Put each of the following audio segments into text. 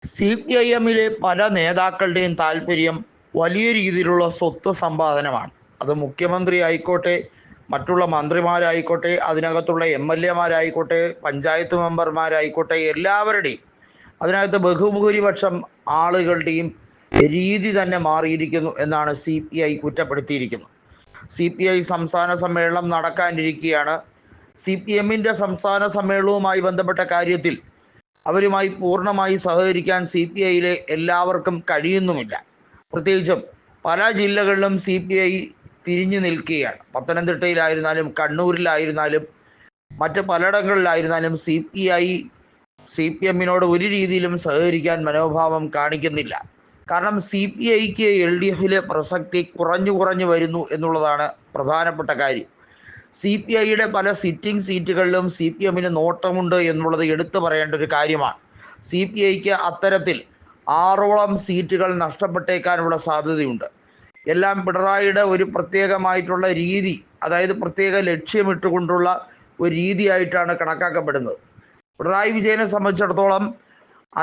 CPIഎമ്മിലെ പല നേതാക്കളുടെയും താല്പര്യം വലിയ രീതിയിലുള്ള സ്വത്ത് സമ്പാദനമാണ്. അത് മുഖ്യമന്ത്രി ആയിക്കോട്ടെ, മറ്റുള്ള മന്ത്രിമാരായിക്കോട്ടെ, അതിനകത്തുള്ള MLA മാരായിക്കോട്ടെ, പഞ്ചായത്ത് മെമ്പർമാരായിക്കോട്ടെ, എല്ലാവരുടെയും അതിനകത്ത് ബഹുഭൂരിപക്ഷം ആളുകളുടെയും രീതി തന്നെ മാറിയിരിക്കുന്നു എന്നാണ് CPI കുറ്റപ്പെടുത്തിയിരിക്കുന്നത്. CPI സംസ്ഥാന സമ്മേളനം നടക്കാനിരിക്കുകയാണ്. CPMൻ്റെ സംസ്ഥാന സമ്മേളനവുമായി ബന്ധപ്പെട്ട കാര്യത്തിൽ അവരുമായി പൂർണ്ണമായി സഹകരിക്കാൻ CPIയിലെ എല്ലാവർക്കും കഴിയുന്നുമില്ല. പ്രത്യേകിച്ചും പല ജില്ലകളിലും CPI തിരിഞ്ഞു നിൽക്കുകയാണ്. പത്തനംതിട്ടയിലായിരുന്നാലും കണ്ണൂരിലായിരുന്നാലും മറ്റ് പലയിടങ്ങളിലായിരുന്നാലും CPICPMനോട് ഒരു രീതിയിലും സഹകരിക്കാൻ മനോഭാവം കാണിക്കുന്നില്ല. കാരണം CPIക്ക് LDFിലെ പ്രസക്തി കുറഞ്ഞു വരുന്നു എന്നുള്ളതാണ് പ്രധാനപ്പെട്ട കാര്യം. CPIയുടെ പല സിറ്റിംഗ് സീറ്റുകളിലും CPMന് നോട്ടമുണ്ട് എന്നുള്ളത് എടുത്തു പറയേണ്ട ഒരു കാര്യമാണ്. CPIക്ക് അത്തരത്തിൽ 6ഓളം സീറ്റുകൾ നഷ്ടപ്പെട്ടേക്കാനുള്ള സാധ്യതയുണ്ട്. എല്ലാം പിണറായിയുടെ ഒരു പ്രത്യേകമായിട്ടുള്ള രീതി, അതായത് പ്രത്യേക ലക്ഷ്യമിട്ടുകൊണ്ടുള്ള ഒരു രീതിയായിട്ടാണ് കണക്കാക്കപ്പെടുന്നത്. പിണറായി വിജയനെ സംബന്ധിച്ചിടത്തോളം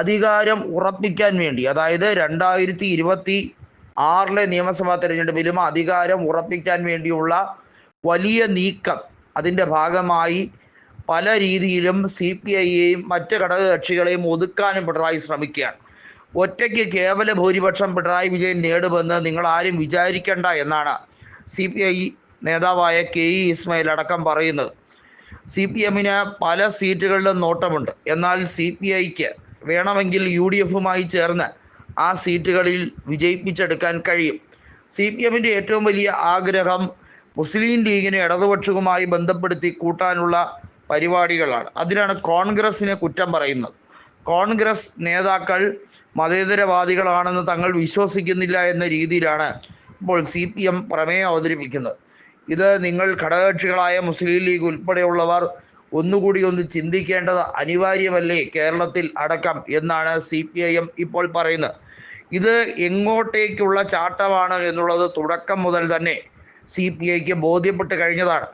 അധികാരം ഉറപ്പിക്കാൻ വേണ്ടി, അതായത് 2026 നിയമസഭാ തെരഞ്ഞെടുപ്പിലും അധികാരം ഉറപ്പിക്കാൻ വേണ്ടിയുള്ള വലിയ നീക്കം, അതിൻ്റെ ഭാഗമായി പല രീതിയിലും CPIയെയും മറ്റ് ഘടകകക്ഷികളെയും ഒതുക്കാനും പിണറായി ശ്രമിക്കുകയാണ്. ഒറ്റയ്ക്ക് കേവല ഭൂരിപക്ഷം പിണറായി വിജയൻ നേടുമെന്ന് നിങ്ങൾ ആരും വിചാരിക്കേണ്ട എന്നാണ് CPI നേതാവായ KE ഇസ്മായിൽ അടക്കം പറയുന്നത്. CPMന് പല സീറ്റുകളിലും നോട്ടമുണ്ട്. എന്നാൽ CPIക്ക് വേണമെങ്കിൽ UDFുമായി ചേർന്ന് ആ സീറ്റുകളിൽ വിജയിപ്പിച്ചെടുക്കാൻ കഴിയും. CPMൻ്റെ ഏറ്റവും വലിയ ആഗ്രഹം മുസ്ലിം ലീഗിനെ ഇടതുപക്ഷവുമായി ബന്ധപ്പെടുത്തി കൂട്ടാനുള്ള പരിപാടികളാണ്. അതിനാണ് കോൺഗ്രസിനെ കുറ്റം പറയുന്നത്. കോൺഗ്രസ് നേതാക്കൾ മതേതരവാദികളാണെന്ന് തങ്ങൾ വിശ്വസിക്കുന്നില്ല എന്ന രീതിയിലാണ് ഇപ്പോൾ CPM പ്രമേയം അവതരിപ്പിക്കുന്നത്. ഇത് നിങ്ങൾ ഘടകകക്ഷികളായ മുസ്ലിം ലീഗ് ഉൾപ്പെടെയുള്ളവർ ഒന്നുകൂടി ചിന്തിക്കേണ്ടത് അനിവാര്യമല്ലേ കേരളത്തിൽ അടക്കം എന്നാണ് CPIM ഇപ്പോൾ പറയുന്നത്. ഇത് എങ്ങോട്ടേക്കുള്ള ചാട്ടമാണ് എന്നുള്ളത് തുടക്കം മുതൽ തന്നെ CPIക്ക് ബോധ്യപ്പെട്ട് കഴിഞ്ഞതാണ്.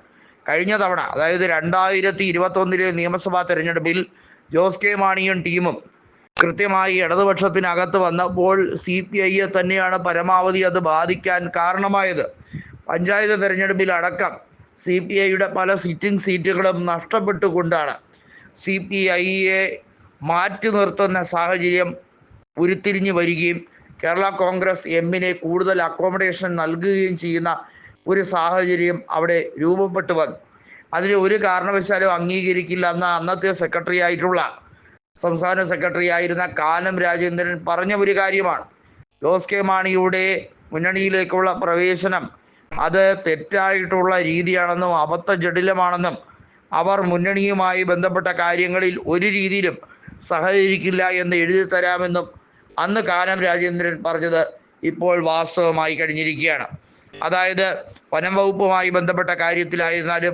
കഴിഞ്ഞ തവണ, അതായത് 2021 നിയമസഭാ തെരഞ്ഞെടുപ്പിൽ ജോസ് കെ മാണിയും ടീമും കൃത്യമായി ഇടതുപക്ഷത്തിനകത്ത് വന്നപ്പോൾ CPIയെ തന്നെയാണ് പരമാവധി അത് ബാധിക്കാൻ കാരണമായത്. പഞ്ചായത്ത് തെരഞ്ഞെടുപ്പിൽ അടക്കം CPIയുടെ പല സിറ്റിംഗ് സീറ്റുകളും നഷ്ടപ്പെട്ടുകൊണ്ടാണ് CPIയെ മാറ്റി നിർത്തുന്ന സാഹചര്യം ഉരുത്തിരിഞ്ഞു വരികയും കേരള കോൺഗ്രസ് എമ്മിനെ കൂടുതൽ അക്കോമഡേഷൻ നൽകുകയും ചെയ്യുന്ന ഒരു സാഹചര്യം അവിടെ രൂപപ്പെട്ടു വന്നു. അതിന് ഒരു കാരണവശാലും അംഗീകരിക്കില്ല എന്ന അന്നത്തെ സംസ്ഥാന സെക്രട്ടറി ആയിരുന്ന കാനം രാജേന്ദ്രൻ പറഞ്ഞ ഒരു കാര്യമാണ്. ജോസ് കെ മാണിയുടെ മുന്നണിയിലേക്കുള്ള പ്രവേശനം അത് തെറ്റായിട്ടുള്ള രീതിയാണെന്നും അബദ്ധജടിലമാണെന്നും അവർ മുന്നണിയുമായി ബന്ധപ്പെട്ട കാര്യങ്ങളിൽ ഒരു രീതിയിലും സഹകരിക്കില്ല എന്ന് എഴുതി തരാമെന്നും അന്ന് കാനം രാജേന്ദ്രൻ പറഞ്ഞത് ഇപ്പോൾ വാസ്തവമായി കഴിഞ്ഞിരിക്കുകയാണ്. അതായത് വനം വകുപ്പുമായി ബന്ധപ്പെട്ട കാര്യത്തിലായിരുന്നാലും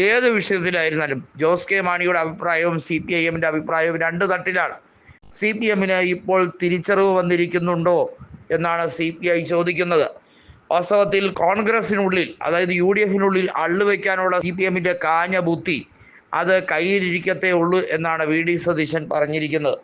ഏത് വിഷയത്തിലായിരുന്നാലും ജോസ് കെ മാണിയുടെ അഭിപ്രായവും CPIഎമ്മിൻ്റെ അഭിപ്രായവും രണ്ട് തട്ടിലാണ്. CPMന് ഇപ്പോൾ തിരിച്ചറിവ് വന്നിരിക്കുന്നുണ്ടോ എന്നാണ് CPI ചോദിക്കുന്നത്. വാസ്തവത്തിൽ കോൺഗ്രസിനുള്ളിൽ, അതായത് UDFിനുള്ളിൽ അള്ളുവെക്കാനുള്ള CPMൻ്റെ കാഞ്ഞ ബുദ്ധി അത് കയ്യിലിരിക്കത്തേ ഉള്ളൂ എന്നാണ് VD സതീശൻ പറഞ്ഞിരിക്കുന്നത്.